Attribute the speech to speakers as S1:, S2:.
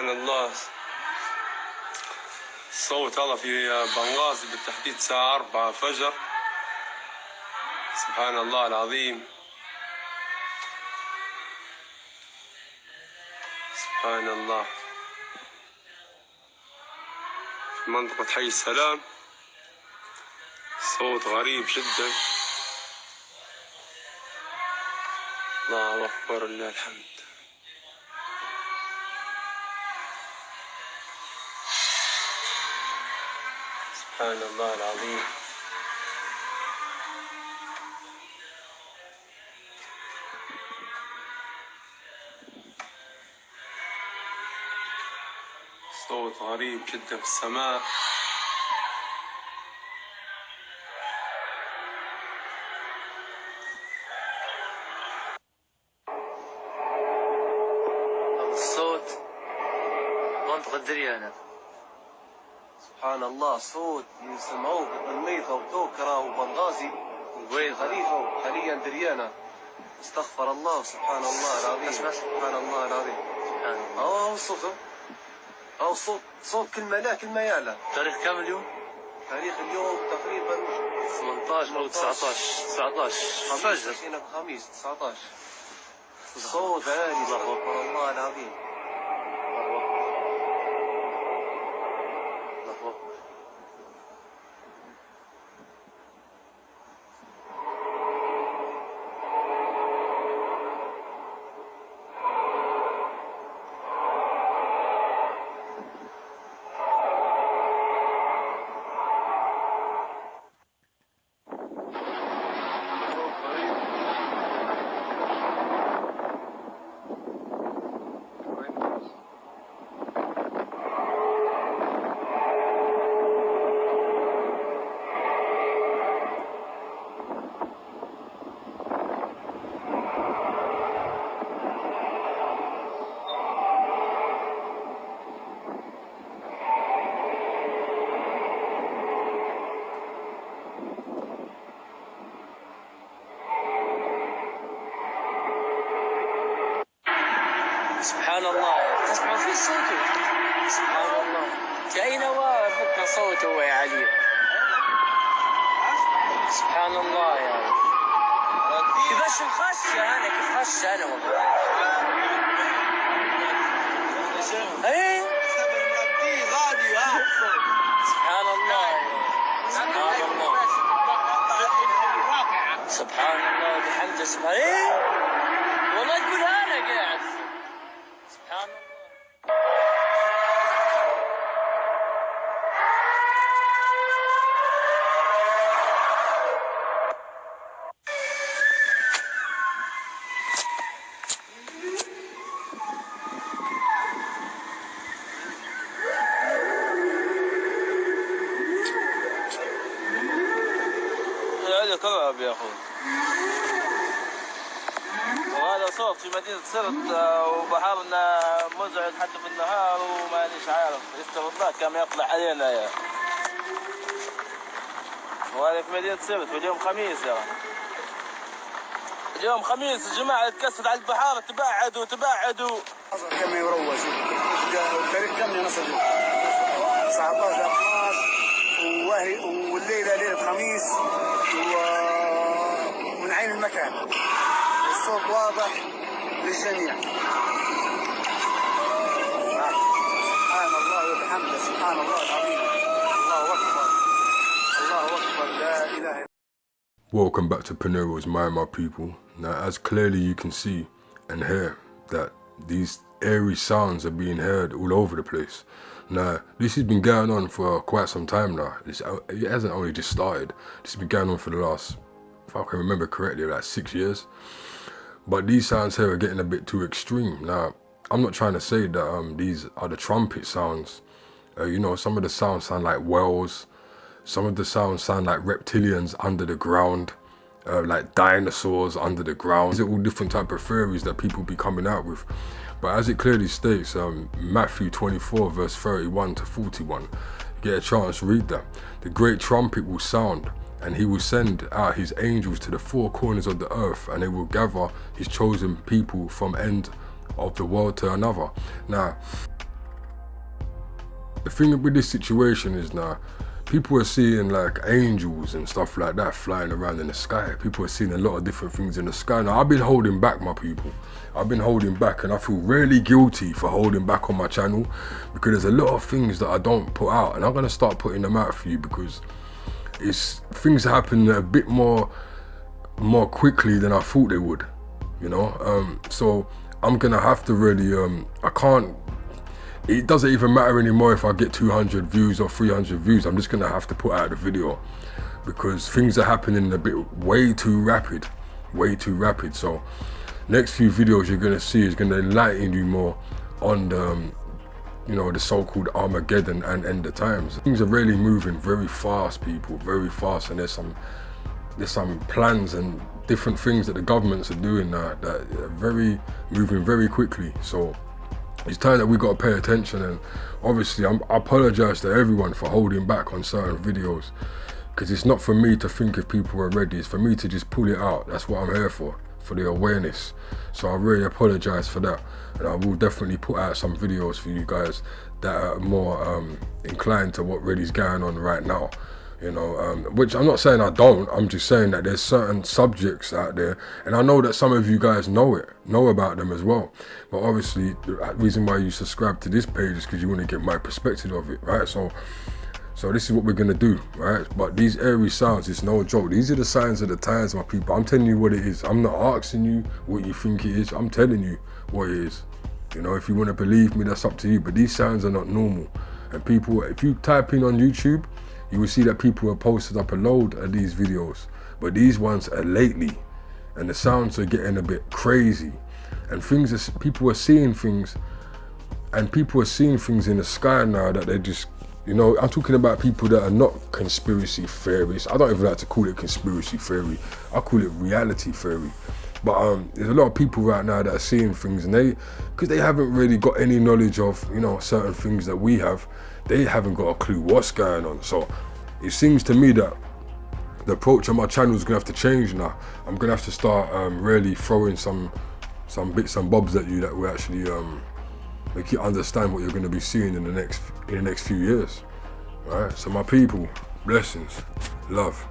S1: سبحان الله. الصوت هذا في بنغازي بالتحديد الساعة 4 فجر. سبحان الله العظيم. سبحان الله. في منطقة حي السلام صوت غريب جدا. الله أكبر لله الحمد. سبحان الله العظيم. صوت غريب جدا في السماء.
S2: الصوت منطقة دريانة.
S3: سبحان الله. صوت يسمعوه بالميطة وتوكرة وبنغازي وخليفة وحاليا دريانة. استغفر الله. سبحان الله العظيم. سبحان الله العظيم. أو صوته أو صوت كلمة لا كلمة يعلى.
S2: تاريخ كم اليوم؟
S3: تاريخ اليوم تقريبا
S2: 18 أو 19 فجر.
S3: خميس 19. صوت عالي. استغفر الله العظيم.
S2: سبحان الله. تسمع في صوته. سبحان الله. كأين وافق صوته يا علي. سبحان الله يا رب. كيفاش نخش انا والله. ايه سبحان الله. سبحان الله. سبحان الله وبحمده. سبحان ايه والله تقولها انا قاعد. سبحان الله.
S4: هذا كلام يا اخوي. وهذا صوت في مدينة سرت وبحرنا مزعج حتى في النهار ومانيش عارف يستغفر الله كم يطلع علينا يا. وهذا في مدينة سرت واليوم خميس يا. اليوم خميس الجماعة تكسر على البحارة تبعدوا.
S5: كم يروج التاريخ كم نصل 19 12 والليلة ليلة خميس ومن عين المكان. الصوت واضح للجميع. سبحان الله وبحمده. سبحان الله العظيم. الله أكبر. الله أكبر. لا إله إلا.
S1: Welcome back to PETIRO'S, my people. Now, as clearly you can see and hear that these eerie sounds are being heard all over the place. Now, this has been going on for quite some time now. It hasn't only just started. This has been going on for the last, if I can remember correctly, like 6 years. But these sounds here are getting a bit too extreme. Now, I'm not trying to say that these are the trumpet sounds. You know, some of the sounds sound like whales. Some of the sounds sound like reptilians under the ground, like dinosaurs under the ground. These are all different type of theories that people be coming out with. But as it clearly states, Matthew 24 verse 31 to 41, get a chance, read that. The great trumpet will sound, and he will send out his angels to the four corners of the earth, and they will gather his chosen people from end of the world to another. Now, the thing with this situation is now, people are seeing like angels and stuff like that flying around in the sky. People are seeing a lot of different things in the sky. Now, I've been holding back, my people. I've been holding back, and I feel really guilty for holding back on my channel, because there's a lot of things that I don't put out, and I'm gonna start putting them out for you, because it's things that happen a bit more quickly than I thought they would, you know. So I'm gonna have to really, I can't. It doesn't even matter anymore if I get 200 views or 300 views. I'm just gonna have to put out the video, because things are happening a bit way too rapid. So next few videos you're gonna see is gonna enlighten you more on the, you know, the so-called Armageddon and end of times. Things are really moving very fast, people, very fast, and there's some plans and different things that the governments are doing now that are moving very quickly. So it's time that we got to pay attention, and obviously I apologize to everyone for holding back on certain videos, because it's not for me to think if people are ready, it's for me to just pull it out. That's what I'm here for the awareness. So I really apologize for that, and I will definitely put out some videos for you guys that are more inclined to what really is going on right now, you know, which I'm not saying I don't, I'm just saying that there's certain subjects out there, and I know that some of you guys know about them as well, but obviously the reason why you subscribe to this page is because you want to get my perspective of it, right? So this is what we're gonna do, right? But these eerie sounds, it's no joke. These are the signs of the times, my people. I'm telling you what it is. I'm not asking you what you think it is. I'm telling you what it is. You know, if you want to believe me, that's up to you. But these sounds are not normal. And people, if you type in on YouTube, you will see that people have posted up a load of these videos. But these ones are lately, and the sounds are getting a bit crazy. And people are seeing things, and people are seeing things in the sky now that they just, you know, I'm talking about people that are not conspiracy theorists. I don't even like to call it conspiracy theory. I call it reality theory. But there's a lot of people right now that are seeing things, and because they haven't really got any knowledge of, you know, certain things that we have, they haven't got a clue what's going on. So it seems to me that the approach on my channel is gonna have to change now. I'm gonna have to start really throwing some bits and bobs at you that will actually make you understand what you're going to be seeing in the next few years. All right, so my people, blessings, love.